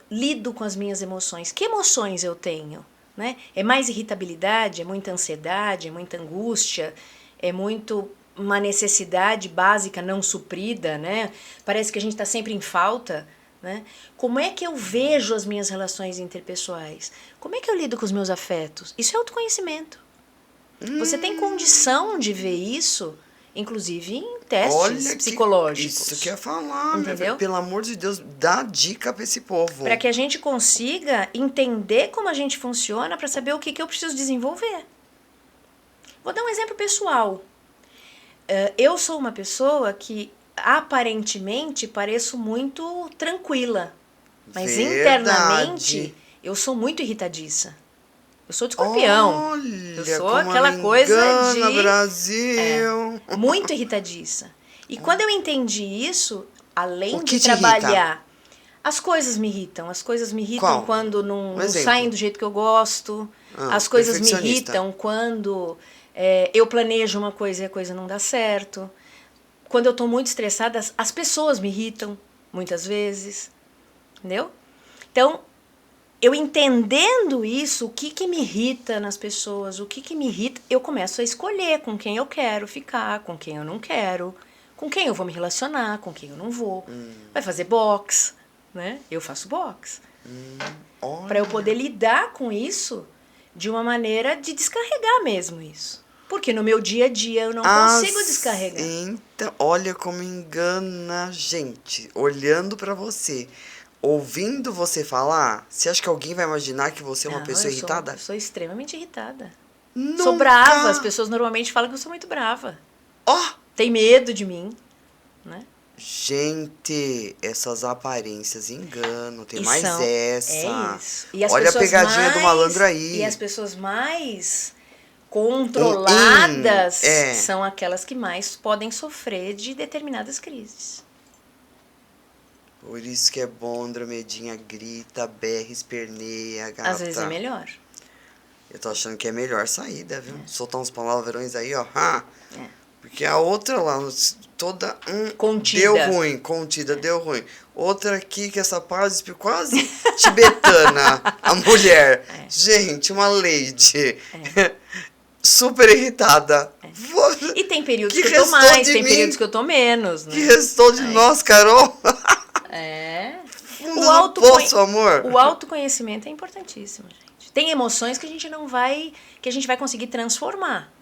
lido com as minhas emoções, que emoções eu tenho? Né? É mais irritabilidade, é muita ansiedade, é muita angústia, é muito uma necessidade básica não suprida, né? Parece que a gente está sempre em falta. Né? Como é que eu vejo as minhas relações interpessoais? Como é que eu lido com os meus afetos? Isso é autoconhecimento. Você tem condição de ver isso, inclusive em testes psicológicos. Isso que eu ia falar, entendeu? Pelo amor de Deus, dá dica pra esse povo. Para que a gente consiga entender como a gente funciona, para saber o que eu preciso desenvolver. Vou dar um exemplo pessoal. Eu sou uma pessoa que aparentemente pareço muito tranquila, mas internamente eu sou muito irritadiça. Eu sou de Escorpião. Olha, eu sou aquela coisa de Brasil. Muito irritadiça. E quando eu entendi isso, além de te trabalhar irrita? As coisas me irritam. As coisas me irritam Qual? quando não exemplo. saem do jeito que eu gosto. As coisas me perfeccionista. irritam quando eu planejo uma coisa e a coisa não dá certo. Quando eu estou muito estressada, as pessoas me irritam, muitas vezes. Entendeu? Então, eu entendendo isso, o que me irrita nas pessoas, o que me irrita, eu começo a escolher com quem eu quero ficar, com quem eu não quero, com quem eu vou me relacionar, com quem eu não vou. Vai fazer boxe, né? Eu faço boxe. Para eu poder lidar com isso de uma maneira de descarregar mesmo isso. Porque no meu dia a dia eu não consigo descarregar. Então, olha como engana a gente. Olhando pra você, ouvindo você falar, você acha que alguém vai imaginar que você é uma pessoa irritada? Eu sou extremamente irritada. Nunca. Sou brava. As pessoas normalmente falam que eu sou muito brava. Ó! Tem medo de mim, né? Gente, essas aparências enganam. Tem E mais são- essa. É isso. E as Olha a pessoas pegadinha do malandro aí. E as pessoas mais controladas É. são aquelas que mais podem sofrer de determinadas crises. Por isso que é bom, Andromedinha grita, berra, esperneia, gata. Às vezes é melhor. Eu tô achando que é melhor saída, viu? Soltar uns palavrões aí, ó. É. Porque a outra lá, toda Contida. deu ruim, contida, deu ruim. Outra aqui, que essa paz quase tibetana, a mulher. Gente, uma lady. Super irritada. E tem períodos Que que eu tô restou mais, de tem mim? períodos que eu tô menos, né? Que restou de nós, Carol? É. Fundo do poço, amor. O autoconhecimento é importantíssimo, gente. Tem emoções que a gente não vai, que a gente vai conseguir transformar,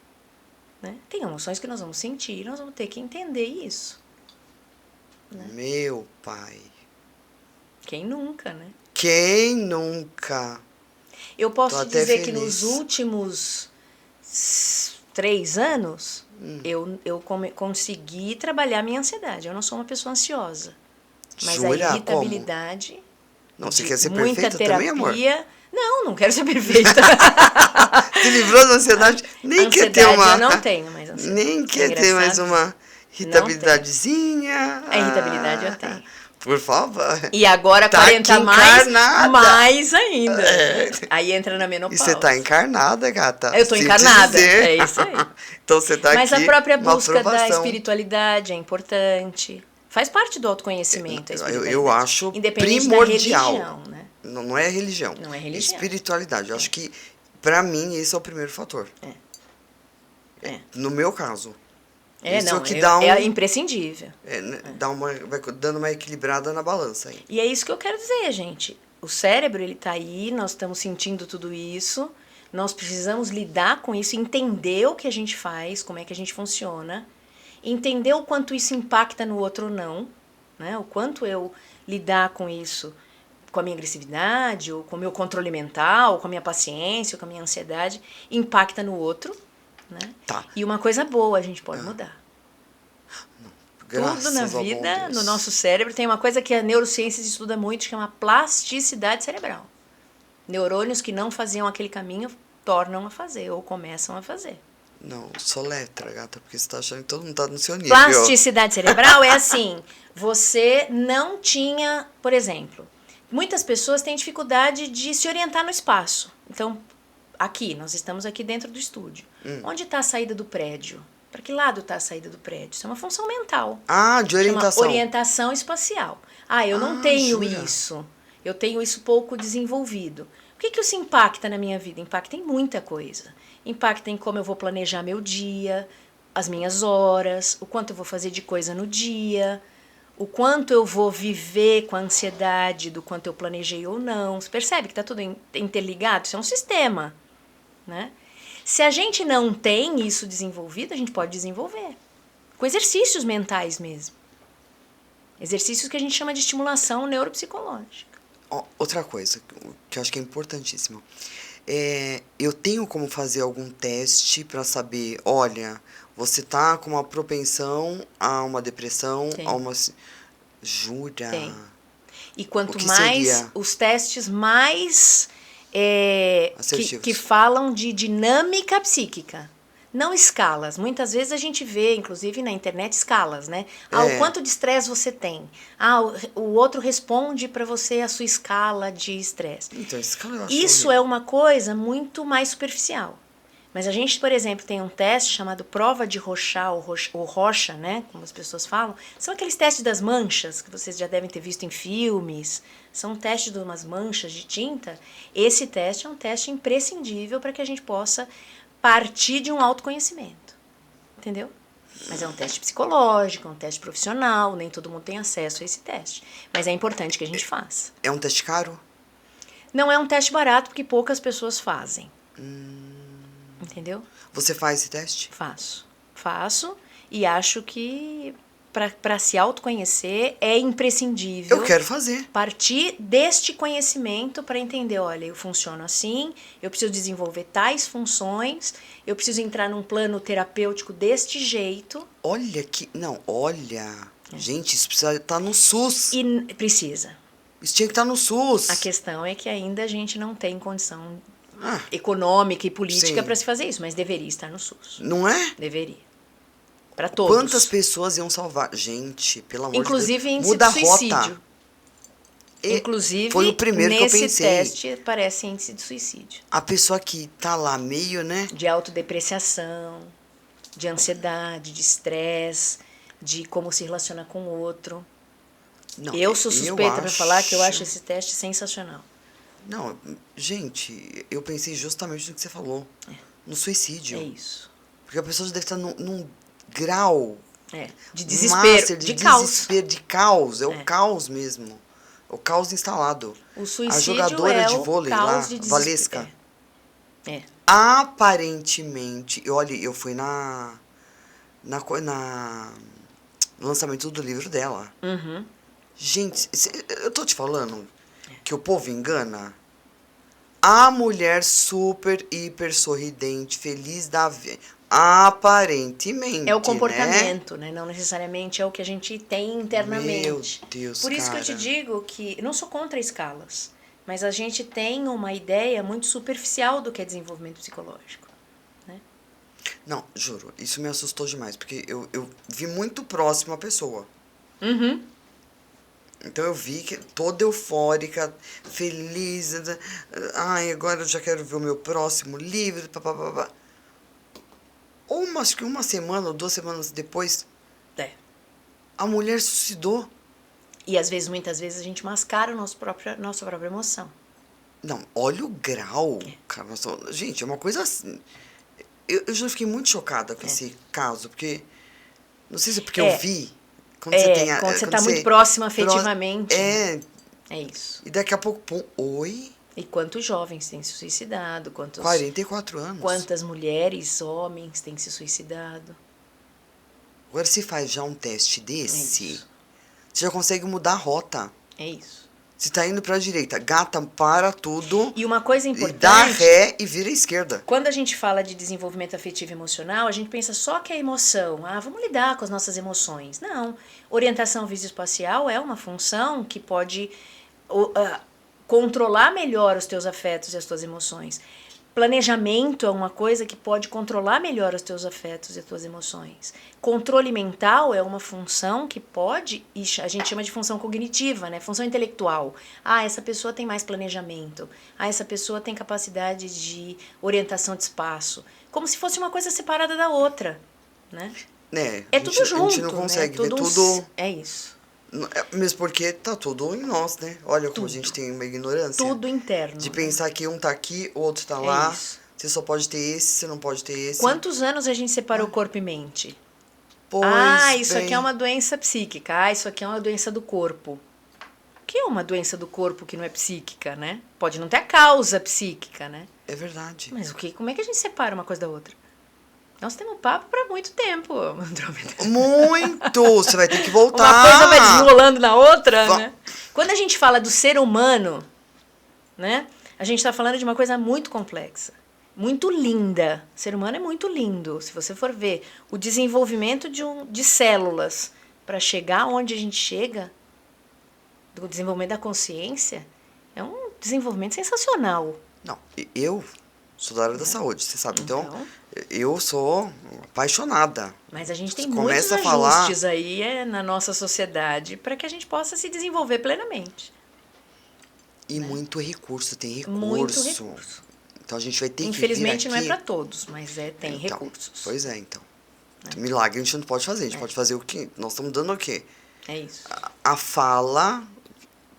né? Tem emoções que nós vamos sentir, nós vamos ter que entender isso. Meu pai. Quem nunca, né? Quem nunca? Eu posso Tô te até dizer que feliz. nos últimos 3 anos, eu consegui trabalhar minha ansiedade. Eu não sou uma pessoa ansiosa. Mas Jura? a irritabilidade, Não, você de quer ser muita perfeita terapia... também, amor? Não quero ser perfeita. Se livrou da ansiedade? Nem quer ter Ansiedade uma... eu não tenho mais ansiedade. Nem É quer ter mais engraçado. uma irritabilidadezinha. A irritabilidade eu tenho. Por favor. E agora, Tá 40 aqui mais, encarnada. mais ainda. É. Aí entra na E menopausa. você tá encarnada, gata. Eu tô Sinto encarnada, dizer. é isso aí. Então você tá Mas aqui a própria numa busca da aprovação. espiritualidade é importante. Faz parte do autoconhecimento, a espiritualidade. Eu acho independente primordial. da religião, né? Não é religião. Não é religião. Espiritualidade. Eu acho que, pra mim, esse é o primeiro fator. É. No meu caso. É, Isso não, é o que dá é imprescindível. vai dando uma equilibrada na balança aí. E é isso que eu quero dizer, gente. O cérebro, ele tá aí, nós estamos sentindo tudo isso, nós precisamos lidar com isso, entender o que a gente faz, como é que a gente funciona, entender o quanto isso impacta no outro ou não, né? O quanto eu lidar com isso, com a minha agressividade, ou com o meu controle mental, ou com a minha paciência, ou com a minha ansiedade, impacta no outro, né? Tá. E uma coisa boa a gente pode mudar. Graças Tudo na ao bom vida, Deus. no nosso cérebro, tem uma coisa que a neurociência estuda muito, que chama plasticidade cerebral. Neurônios que não faziam aquele caminho tornam a fazer, ou começam a fazer. Não, soletra, gata, porque você tá achando que todo mundo tá no seu nível. Plasticidade cerebral é assim, você não tinha, por exemplo, muitas pessoas têm dificuldade de se orientar no espaço. Então, nós estamos aqui dentro do estúdio. Onde está a saída do prédio? Para que lado está a saída do prédio? Isso é uma função mental. Ah, de orientação. Chama orientação espacial. Eu não tenho jura? isso. Eu tenho isso pouco desenvolvido. O que isso impacta na minha vida? Impacta em muita coisa. Impacta em como eu vou planejar meu dia, as minhas horas, o quanto eu vou fazer de coisa no dia, o quanto eu vou viver com a ansiedade do quanto eu planejei ou não. Você percebe que está tudo interligado? Isso é um sistema, né? Se a gente não tem isso desenvolvido, a gente pode desenvolver. Com exercícios mentais mesmo. Exercícios que a gente chama de estimulação neuropsicológica. Outra coisa que eu acho que é importantíssima. Eu tenho como fazer algum teste para saber, olha, você tá com uma propensão a uma depressão, Tem. a uma... Jura? Tem. E quanto O que mais, seria? os testes mais Assertivos. que falam de dinâmica psíquica. Não escalas. Muitas vezes a gente vê, inclusive na internet, escalas, né? O quanto de estresse você tem. O outro responde para você a sua escala de estresse. Então, escala eu acho Isso é uma coisa muito mais superficial. Mas a gente, por exemplo, tem um teste chamado prova de Rorschach, ou Rocha, né? Como as pessoas falam. São aqueles testes das manchas, que vocês já devem ter visto em filmes. São testes de umas manchas de tinta. Esse teste é um teste imprescindível para que a gente possa partir de um autoconhecimento, entendeu? Mas é um teste psicológico, é um teste profissional, nem todo mundo tem acesso a esse teste. Mas é importante que a gente faça. É um teste caro? Não é um teste barato, porque poucas pessoas fazem. Entendeu? Você faz esse teste? Faço e acho que para se autoconhecer é imprescindível. Eu quero fazer. Partir deste conhecimento para entender, olha, eu funciono assim, eu preciso desenvolver tais funções, eu preciso entrar num plano terapêutico deste jeito. Olha que... Não, olha... Gente, isso precisa estar no SUS. E precisa. Isso tinha que estar no SUS. A questão é que ainda a gente não tem condição econômica e política para se fazer isso, mas deveria estar no SUS. Não é? Deveria. Para todos. Quantas pessoas iam salvar? Gente, pelo amor de Deus. Inclusive índice Muda de a rota. suicídio. Inclusive, foi o primeiro que eu pensei. nesse teste aparece índice de suicídio. A pessoa que tá lá meio, né? De autodepreciação, de ansiedade, de estresse, de como se relaciona com o outro. Não, eu sou suspeita para falar que eu acho esse teste sensacional. Não, gente, eu pensei justamente no que você falou. No suicídio. É isso. Porque a pessoa já deve estar num grau de desespero, de caos. Desespero, de caos. É o caos mesmo. O caos instalado. O suicídio a jogadora de vôlei lá, Valesca. Aparentemente, olha, eu fui no lançamento do livro dela. Uhum. Gente, eu tô te falando que o povo engana. A mulher super, hiper sorridente, feliz da vida. Aparentemente, é o comportamento, né? Não necessariamente é o que a gente tem internamente. Meu Deus, Por isso que eu te digo que eu não sou contra escalas, mas a gente tem uma ideia muito superficial do que é desenvolvimento psicológico, né? Não, juro, isso me assustou demais, porque eu vi muito próximo a pessoa. Uhum. Então eu vi que toda eufórica, feliz. Ai, agora eu já quero ver o meu próximo livro, papapá. Acho que uma semana ou 2 semanas depois, a mulher se suicidou. E às vezes, muitas vezes, a gente mascara a nossa própria emoção. Não, olha o grau, cara. Gente, é uma coisa assim. Eu já fiquei muito chocada com esse caso, porque. Não sei se é porque eu vi. Quando você está muito próximo afetivamente. É isso. E daqui a pouco, pum, oi. E quantos jovens têm se suicidado? 44 anos. Quantas mulheres, homens têm se suicidado? Agora, se faz já um teste desse, você já consegue mudar a rota. É isso. Você tá indo pra direita, gata, para tudo. E uma coisa importante... E dá ré e vira à esquerda. Quando a gente fala de desenvolvimento afetivo e emocional, a gente pensa só que é emoção. Vamos lidar com as nossas emoções. Não. Orientação visoespacial é uma função que pode controlar melhor os teus afetos e as tuas emoções. Planejamento é uma coisa que pode controlar melhor os teus afetos e as tuas emoções. Controle mental é uma função que pode, a gente chama de função cognitiva, né? Função intelectual. Essa pessoa tem mais planejamento. Essa pessoa tem capacidade de orientação de espaço. Como se fosse uma coisa separada da outra, né? É tudo junto. A gente não consegue ver tudo... É isso. Mesmo porque tá tudo em nós, né? Olha como a gente tem uma ignorância. Tudo interno. De pensar que um tá aqui, o outro tá lá. Isso. Você só pode ter esse, você não pode ter esse. Quantos anos a gente separou corpo e mente? Isso aqui é uma doença psíquica. Isso aqui é uma doença do corpo. O que é uma doença do corpo que não é psíquica, né? Pode não ter a causa psíquica, né? É verdade. Mas como é que a gente separa uma coisa da outra? Nós temos papo para muito tempo, Andrômeda. Muito! Você vai ter que voltar. Uma coisa vai desenrolando na outra, né? Quando a gente fala do ser humano, né? A gente está falando de uma coisa muito complexa, muito linda. O ser humano é muito lindo. Se você for ver o desenvolvimento de células para chegar onde a gente chega, do desenvolvimento da consciência, é um desenvolvimento sensacional. Não, eu sou da área da saúde, você sabe. Então Eu sou apaixonada. Mas a gente tem Você muitos começa a falar- ajustes aí na nossa sociedade para que a gente possa se desenvolver plenamente. E muito recurso, tem recurso. Muito recurso. Então a gente vai ter Infelizmente que vir não é aqui. para todos, mas tem Então, recursos. Pois é, então. Milagre a gente não pode fazer. A gente pode fazer o quê? Nós estamos dando o quê? É isso. A fala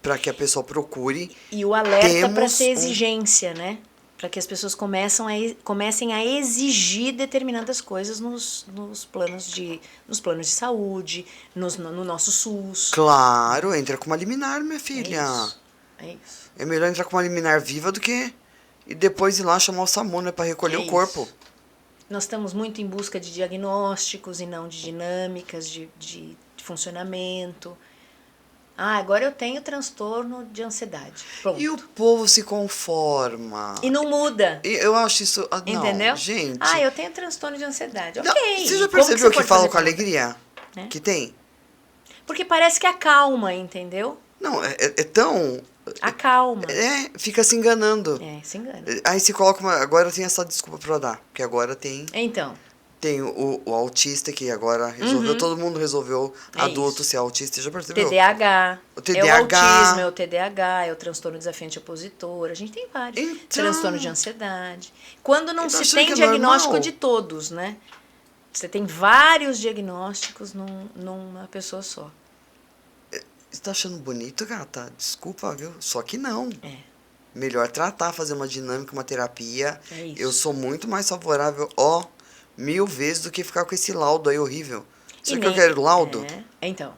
para que a pessoa procure. E o alerta para Temos ser exigência, né? Para que as pessoas comecem a exigir determinadas coisas nos planos de saúde, no nosso SUS. Claro, entra com uma liminar, minha filha. É isso. É melhor entrar com uma liminar viva do que... E depois ir lá chamar o SAMU, né? Para recolher É o corpo. isso. Nós estamos muito em busca de diagnósticos e não de dinâmicas de funcionamento. Ah, agora eu tenho transtorno de ansiedade. Pronto. E o povo se conforma. E não muda. E eu acho isso... Não, Entendeu? gente... Ah, eu tenho transtorno de ansiedade. Não, Ok. você já Como percebeu você que pode falam fazer com pra alegria? É. Que tem? Porque parece que acalma, entendeu? Não, é tão... Acalma. Fica se enganando. Se engana. Aí se coloca uma... Agora tem essa desculpa pra dar. Porque agora tem Então, o autista que agora resolveu... Todo mundo resolveu É adulto isso. ser autista. Já percebeu? TDAH. O TDAH. É o autismo, é o TDAH, é o transtorno desafiante opositor. A gente tem vários. Então- Transtorno de ansiedade. Quando não Eu tô se achando tem que é diagnóstico normal. de todos, né? Você tem vários diagnósticos numa pessoa só. Você tá achando bonito, gata? Desculpa, viu? Só que não. É. Melhor tratar, fazer uma dinâmica, uma terapia. É isso. Eu sou muito mais favorável, 1000 vezes do que ficar com esse laudo aí horrível. Sabe que eu nem- quero laudo? Então,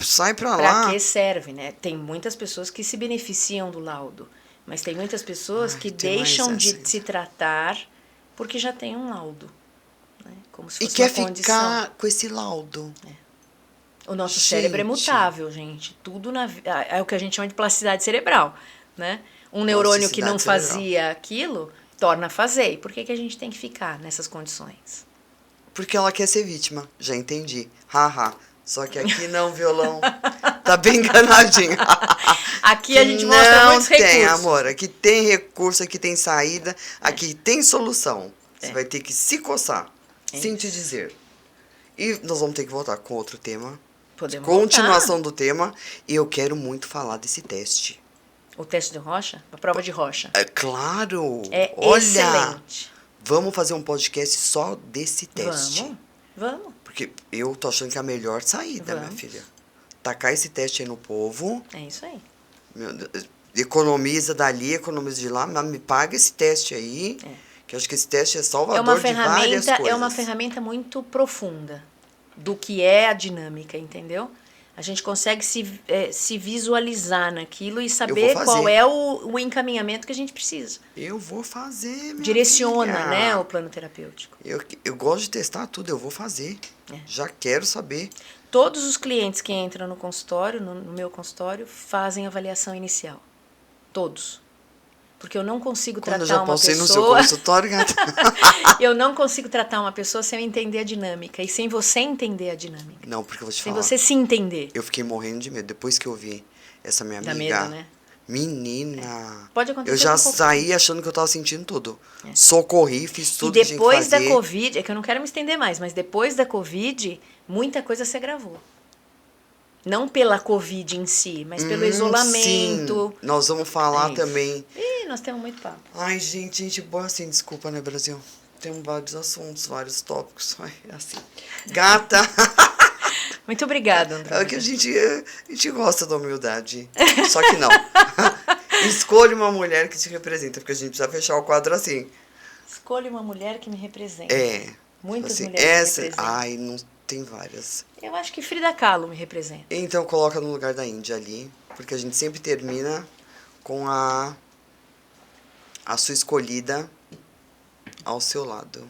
Sai pra para lá. que serve, né? Tem muitas pessoas que se beneficiam do laudo, mas tem muitas pessoas que tem mais deixam de essa se tratar porque já tem um laudo, né? Como se E fosse quer uma condição. ficar com esse laudo. O nosso cérebro é Gente. mutável, gente. Tudo é o que a gente chama de plasticidade cerebral, né? Um neurônio que não Plasticidade fazia aquilo torna a fazer. E por que a gente tem que ficar nessas condições? Porque ela quer ser vítima. Já entendi. Haha. Só que aqui não, violão. Tá bem enganadinho. Aqui a gente mostra muitos Não tem, recursos. amor. Aqui tem recurso, aqui tem saída, aqui tem solução. Você vai ter que se coçar, sem te dizer. E nós vamos ter que voltar com outro tema. Podemos Continuação do tema. E eu quero muito falar desse teste. voltar. O teste de rocha? A prova de rocha. É claro. É Olha, excelente. vamos fazer um podcast só desse teste. Vamos. Porque eu tô achando que é a melhor saída, minha Vamos. filha. Tacar esse teste aí no povo. É isso aí. Meu Deus, economiza dali, economiza de lá, mas me paga esse teste aí. Que eu acho que esse teste é salvador de várias coisas. É uma ferramenta muito profunda do que é a dinâmica, entendeu? A gente consegue se visualizar naquilo e saber fazer. qual é o encaminhamento que a gente precisa. Eu vou fazer, minha Direciona, filha. né, o plano terapêutico. Eu gosto de testar tudo, eu vou fazer. Já quero saber. Todos os clientes que entram no consultório, no meu consultório, fazem avaliação inicial. Todos. Porque eu não consigo Quando eu tratar já uma passei no seu pessoa... consultório, gata. Eu não consigo tratar uma pessoa sem eu entender a dinâmica. E sem você entender a dinâmica. Não, porque eu vou te Sem falar. você se entender. Eu fiquei morrendo de medo. Depois que eu vi essa minha Dá amiga. medo, né? Menina. Pode acontecer Eu já com qualquer saí achando que eu tava sentindo tudo. Socorri, fiz tudo E que tinha que depois da fazer. Covid, é que eu não quero me estender mais, mas depois da Covid, muita coisa se agravou. Não pela Covid em si, mas pelo isolamento. Sim. Nós vamos falar É isso. também. Ih, nós temos muito papo. Ai, gente boa assim, desculpa, né, Brasil? Tem vários assuntos, vários tópicos. Ai, é assim. Gata! Muito obrigada, André. É que a gente gosta da humildade. Só que não. Escolha uma mulher que te representa, porque a gente precisa fechar o quadro assim. Escolha uma mulher que me representa. Muitas assim, mulheres essa, me representam. ai, não tem várias. Eu acho que Frida Kahlo me representa. Então coloca no lugar da Índia ali, porque a gente sempre termina com a sua escolhida ao seu lado.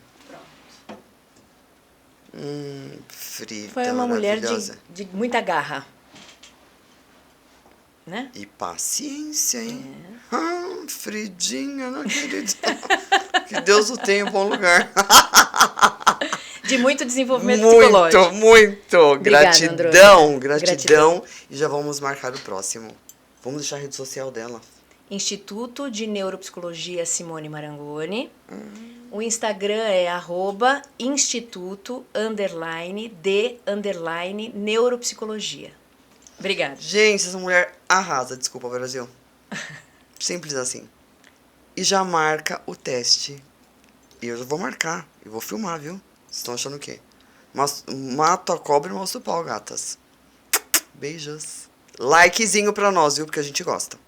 Frida, Foi uma mulher maravilhosa. de muita garra. Né? E paciência, hein? Fridinha, não acredito. Que Deus o tenha em bom lugar. De muito desenvolvimento psicológico. Muito. Obrigada, Gratidão, Andrômeda. gratidão. E já vamos marcar o próximo. Vamos deixar a rede social dela. Instituto de Neuropsicologia Simone Marangoni. O Instagram é @instituto_de_neuropsicologia. Obrigada. Gente, essa mulher arrasa. Desculpa, Brasil. Simples assim. E já marca o teste. E eu já vou marcar. E vou filmar, viu? Vocês estão achando o quê? Mato a cobra e mostro o pau, gatas. Beijos. Likezinho pra nós, viu? Porque a gente gosta.